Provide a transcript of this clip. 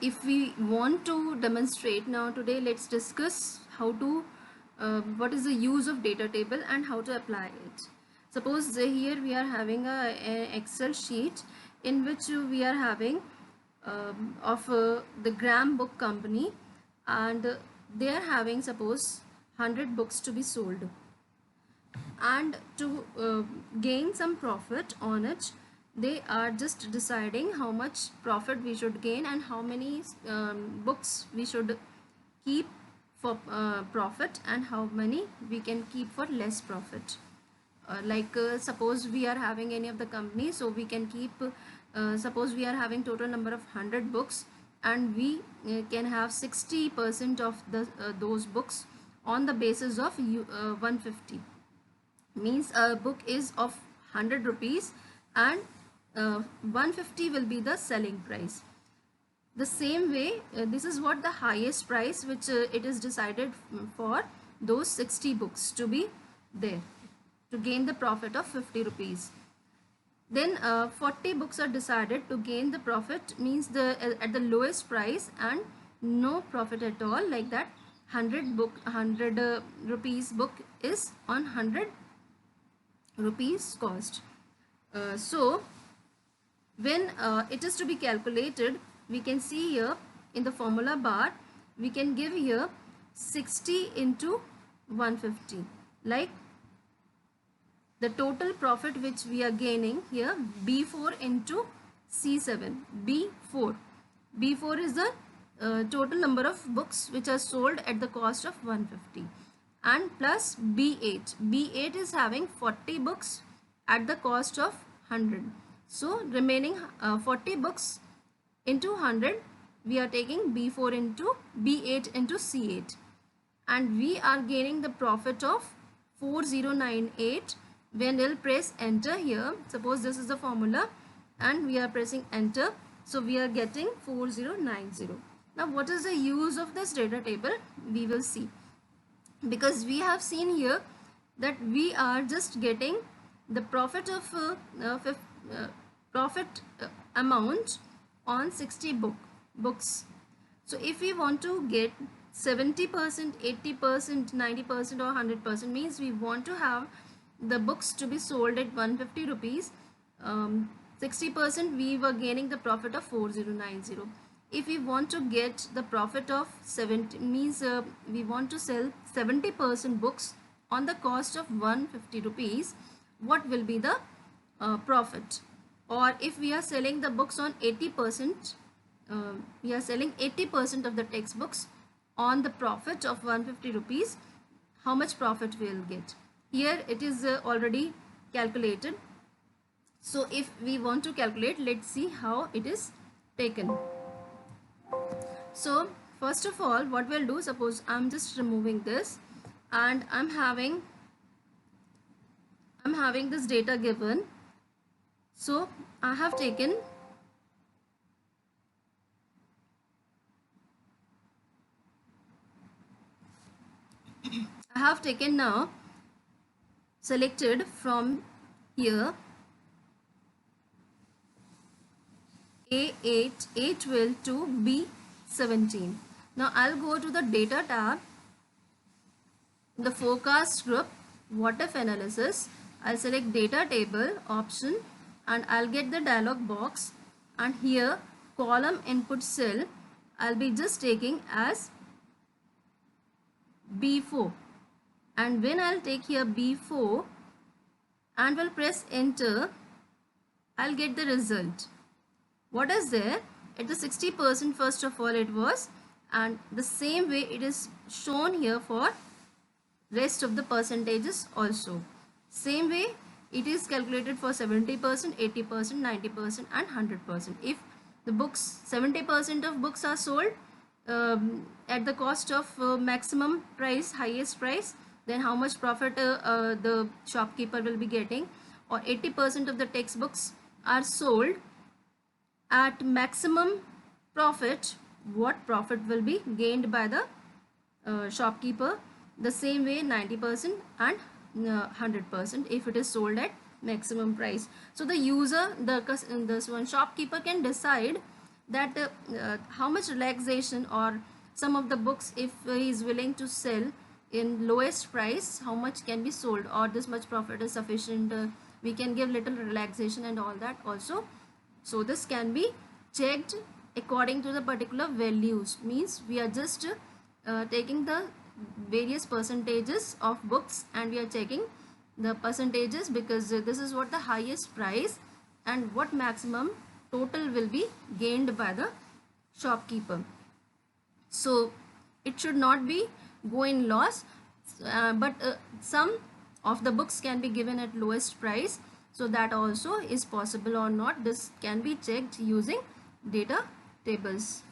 if we want to demonstrate now today, let's discuss how to what is the use of data table and how to apply it. Suppose here we are having a Excel sheet in which we are having of the Graham Book Company, and they are having suppose 100 books to be sold, and to gain some profit on it, they are just deciding how much profit we should gain and how many books we should keep for profit and how many we can keep for less profit. Suppose we are having any of the company, so we can keep suppose we are having total number of 100 books, and we can have 60% of the those books on the basis of 150. Means a book is of 100 rupees, and 150 will be the selling price. The same way, this is what the highest price which it is decided for those 60 books to be there, to gain the profit of 50 rupees. Then 40 books are decided to gain the profit, means the at the lowest price and no profit at all, like that 100 rupees book is on 100 rupees cost. So when it is to be calculated, we can see here in the formula bar, we can give here 60 into 150, like the total profit which we are gaining here, B4 into C7. B4 is the total number of books which are sold at the cost of 150, and plus B8 is having 40 books at the cost of 100. So remaining 40 books into 100, we are taking B8 into C8, and we are gaining the profit of 4098 when we'll press enter here. Suppose this is the formula and we are pressing enter, so we are getting 4090. Now what is the use of this data table? We will see, because we have seen here that we are just getting the profit of amount on 60 books. So if we want to get 70%, 80%, 90% or 100%, means we want to have the books to be sold at 150 rupees, 60% we were gaining the profit of 4090. If we want to get the profit of 70, means we want to sell 70% books on the cost of 150 rupees, what will be the profit? Or if we are selling the books on 80%, we are selling 80% of the textbooks on the profit of 150 rupees, how much profit we will get? Here it is already calculated. So if we want to calculate, let's see how it is taken. So first of all, what we'll do, suppose I'm just removing this and I'm having this data given. So I have taken now selected from here A8, A12 to B17. Now I'll go to the data tab, the forecast group, what if analysis. I'll select data table option and I'll get the dialog box, and here column input cell I'll be just taking as B4, and when I'll take here B4 and will press enter, I'll get the result. What is there? At the 60% first of all it was, and the same way it is shown here for rest of the percentages also. Same way it is calculated for 70%, 80%, 90% and 100%. If the books, 70% of books are sold at the cost of maximum price, highest price, then how much profit the shopkeeper will be getting? Or 80% of the textbooks are sold at maximum profit, what profit will be gained by the shopkeeper? The same way 90% and 100% if it is sold at maximum price. So the user, this one shopkeeper can decide that how much relaxation, or some of the books, if he is willing to sell in lowest price, how much can be sold, or this much profit is sufficient, we can give little relaxation and all that also. So this can be checked according to the particular values, means we are just taking the various percentages of books and we are checking the percentages, because this is what the highest price and what maximum total will be gained by the shopkeeper. So it should not be go in loss, but some of the books can be given at lowest price, so that also is possible or not. This can be checked using data tables.